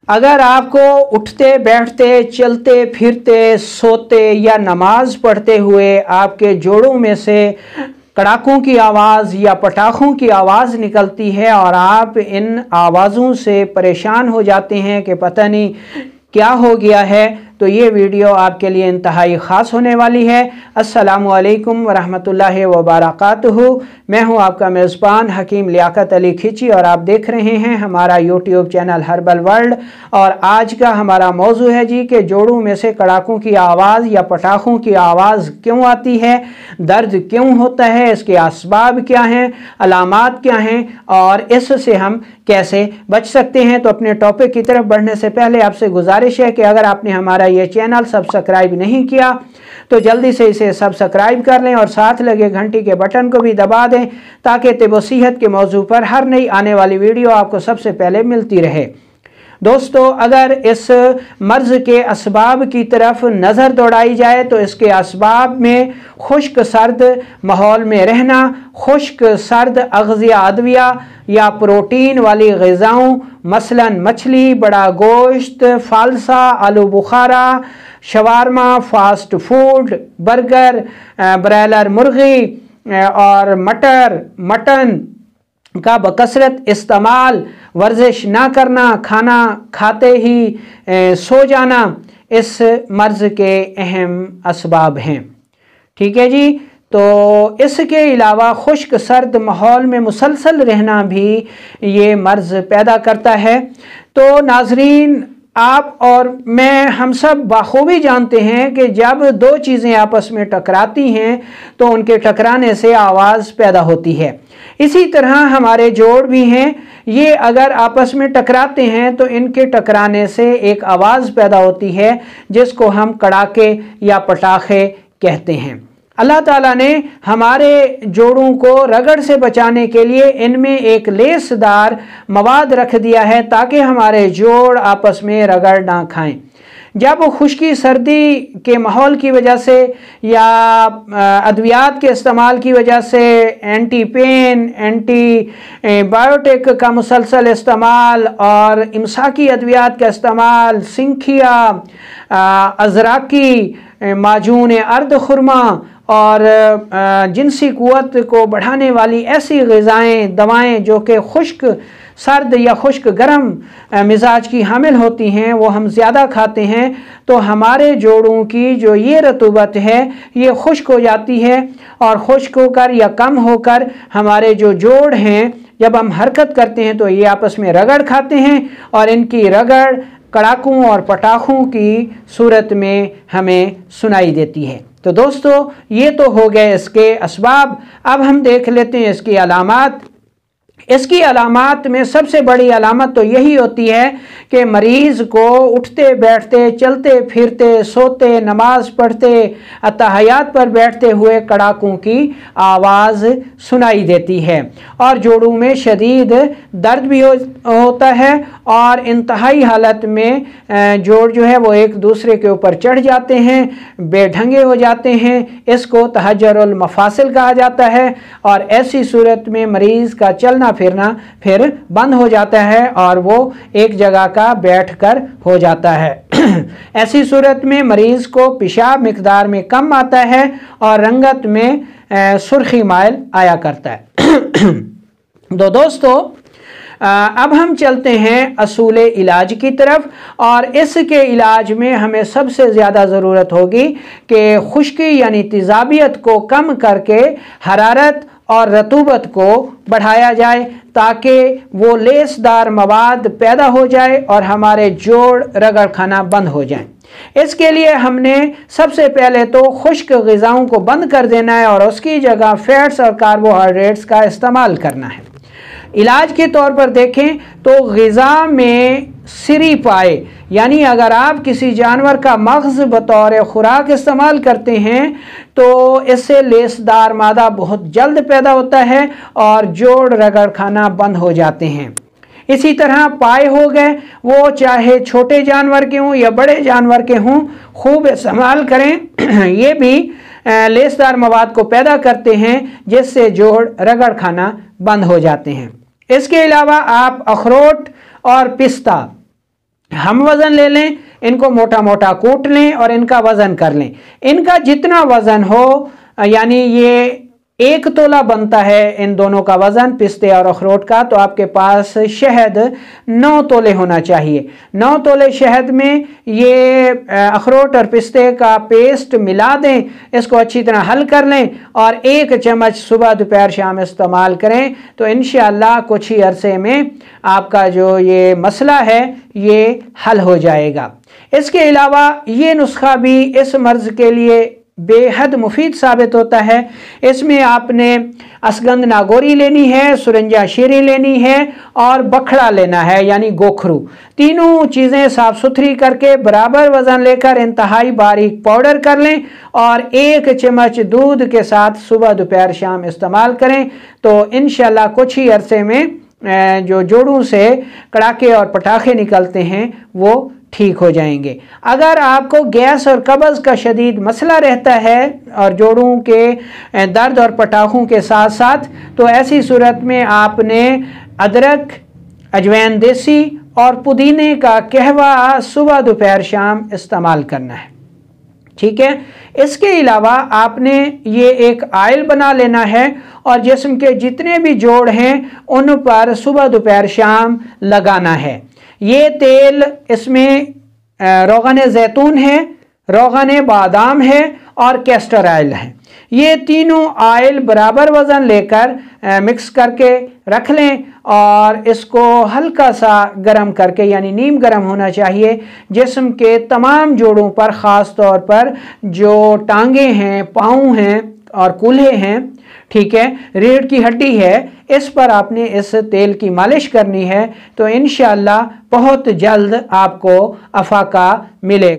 अगर आपको उठते बैठते चलते फिरते सोते या नमाज पढ़ते हुए आपके जोड़ों में से कड़ाकों की आवाज़ या पटाखों की आवाज़ निकलती है और आप इन आवाज़ों से परेशान हो जाते हैं कि पता नहीं क्या हो गया है, तो ये वीडियो आपके लिए इंतहाई ख़ास होने वाली है। अस्सलामु अलैकुम वरहमतुल्लाहि वबरकातुहू। मैं हूं आपका मेज़बान हकीम लियाकत अली खिची और आप देख रहे हैं हमारा यूट्यूब चैनल हर्बल वर्ल्ड। और आज का हमारा मौजू है जी कि जोड़ों में से कड़ाकों की आवाज़ या पटाखों की आवाज़ क्यों आती है, दर्द क्यों होता है, इसके असबाब क्या हैं, अलामात क्या हैं और इससे हम कैसे बच सकते हैं। तो अपने टॉपिक की तरफ बढ़ने से पहले आपसे गुजारिश है कि अगर आपने हमारा ये चैनल सब्सक्राइब नहीं किया तो जल्दी से इसे सब्सक्राइब कर लें और साथ लगे घंटी के बटन को भी दबा दें ताकि तिब सेहत के मौजू पर हर नई आने वाली वीडियो आपको सबसे पहले मिलती रहे। दोस्तों, अगर इस मर्ज़ के असबाब की तरफ नज़र दौड़ाई जाए तो इसके असबाब में खुश्क सर्द माहौल में रहना, खुश्क सर्द अग़ज़िया अदविया या प्रोटीन वाली ग़िज़ाओं मसलन मछली, बड़ा गोश्त, फालसा, आलू बुखारा, shawarma, fast food, burger, broiler मुर्गी और मटन का बकसरत इस्तेमाल, वर्जिश ना करना, खाना खाते ही सो जाना इस मर्ज़ के अहम असबाब हैं। ठीक है जी। तो इसके अलावा खुश्क सर्द माहौल में मुसलसल रहना भी ये मर्ज़ पैदा करता है। तो नाजरीन, आप और मैं हम सब बाखूबी जानते हैं कि जब दो चीज़ें आपस में टकराती हैं तो उनके टकराने से आवाज़ पैदा होती है। इसी तरह हमारे जोड़ भी हैं, ये अगर आपस में टकराते हैं तो इनके टकराने से एक आवाज़ पैदा होती है जिसको हम कड़ाके या पटाखे कहते हैं। अल्लाह ताला ने हमारे जोड़ों को रगड़ से बचाने के लिए इनमें एक लेसदार मवाद रख दिया है ताकि हमारे जोड़ आपस में रगड़ ना खाएं। जब खुश्की सर्दी के माहौल की वजह से या अद्वियात के इस्तेमाल की वजह से एंटी पेन, एंटीबायोटिक का मुसलसल इस्तेमाल और इमसाकी अद्वियात का इस्तेमाल, सिंखिया, अज़राकी, माजून अर्द खुरमा और जिनसी क़ुव्वत को बढ़ाने वाली ऐसी ग़िज़ाएँ दवाएँ जो कि खुश्क सर्द या खुश्क गर्म मिजाज की हामिल होती हैं वो हम ज़्यादा खाते हैं तो हमारे जोड़ों की जो ये रतूबत है ये खुश्क हो जाती है और खुश्क होकर या कम होकर हमारे जो जोड़ हैं जब हम हरकत करते हैं तो ये आपस में रगड़ खाते हैं और इनकी रगड़ कड़ाकों और पटाखों की सूरत में हमें सुनाई देती है। तो दोस्तों, ये तो हो गए इसके असबाब। अब हम देख लेते हैं इसकी अलामात। इसकी अलामात में सबसे बड़ी अलामत तो यही होती है कि मरीज़ को उठते बैठते चलते फिरते सोते नमाज पढ़ते अत्तहियात पर बैठते हुए कड़ाकों की आवाज़ सुनाई देती है और जोड़ों में शदीद दर्द भी होता है और इंतहाई हालत में जोड़ जो है वो एक दूसरे के ऊपर चढ़ जाते हैं, बेढंगे हो जाते हैं। इसको तहज्जुरुल मफासिल कहा जाता है और ऐसी सूरत में मरीज़ का चलना फिरना फिर बंद हो जाता है और वो एक जगह का बैठकर हो जाता है। ऐसी सूरत में मरीज़ को पेशाब मिकदार में कम आता है और रंगत में सुर्खी माइल आया करता है। तो दोस्तों, अब हम चलते हैं असूल इलाज की तरफ और इसके इलाज में हमें सबसे ज़्यादा ज़रूरत होगी कि खुश्की यानी तेज़ाबियत को कम करके हरारत और रतूबत को बढ़ाया जाए ताकि वो लेसदार मवाद पैदा हो जाए और हमारे जोड़ रगड़ खाना बंद हो जाए। इसके लिए हमने सबसे पहले तो खुश्क ग़िज़ाओं को बंद कर देना है और उसकी जगह फैट्स और कार्बोहाइड्रेट्स का इस्तेमाल करना है। इलाज के तौर पर देखें तो ग़िज़ा में सिरी पाए यानी अगर आप किसी जानवर का मग़ज़ बतौर खुराक इस्तेमाल करते हैं तो इससे लेसदार मादा बहुत जल्द पैदा होता है और जोड़ रगड़ खाना बंद हो जाते हैं। इसी तरह पाए हो गए, वो चाहे छोटे जानवर के हों या बड़े जानवर के हों, खूब इस्तेमाल करें। ये भी लेसदार मवाद को पैदा करते हैं जिससे जोड़ रगड़ खाना बंद हो जाते हैं। इसके अलावा आप अखरोट और पिस्ता हम वज़न ले लें, इनको मोटा मोटा कूट लें और इनका वज़न कर लें। इनका जितना वज़न हो, यानी ये 1 तोला बनता है इन दोनों का वज़न, पिस्ते और अखरोट का, तो आपके पास शहद 9 तोले होना चाहिए। 9 तोले शहद में ये अखरोट और पिस्ते का पेस्ट मिला दें, इसको अच्छी तरह हल कर लें और 1 चम्मच सुबह दोपहर शाम इस्तेमाल करें, तो इंशाअल्लाह कुछ ही अरसे में आपका जो ये मसला है ये हल हो जाएगा। इसके अलावा ये नुस्खा भी इस मर्ज़ के लिए बेहद मुफीद साबित होता है। इसमें आपने असगंध नागौरी लेनी है, सुरंजा शीरी लेनी है और बखड़ा लेना है यानी गोखरू। तीनों चीज़ें साफ़ सुथरी करके बराबर वज़न लेकर इंतहाई बारीक पाउडर कर लें और 1 चम्मच दूध के साथ सुबह दोपहर शाम इस्तेमाल करें, तो इंशाअल्लाह कुछ ही अरसे में जो जोड़ों से कड़ाके और पटाखे निकलते हैं वो ठीक हो जाएंगे। अगर आपको गैस और कब्ज़ का शदीद मसला रहता है और जोड़ों के दर्द और पटाखों के साथ साथ, तो ऐसी सूरत में आपने अदरक, अजवाइन देसी और पुदीने का कहवा सुबह दोपहर शाम इस्तेमाल करना है। ठीक है। इसके अलावा आपने ये एक आयल बना लेना है और जिस्म के जितने भी जोड़ हैं उन पर सुबह दोपहर शाम लगाना है। ये तेल, इसमें रोगन ज़ैतून है, रोगन बादाम है और कैस्टर ऑयल है। ये तीनों ऑयल बराबर वज़न लेकर मिक्स करके रख लें और इसको हल्का सा गर्म करके, यानी नीम गर्म होना चाहिए, जिस्म के तमाम जोड़ों पर, ख़ास तौर पर जो टांगे हैं, पाँव हैं और कूल्हे हैं, ठीक है, रीढ़ की हड्डी है, इस पर आपने इस तेल की मालिश करनी है, तो इंशाअल्लाह बहुत जल्द आपको अफाका मिलेगा।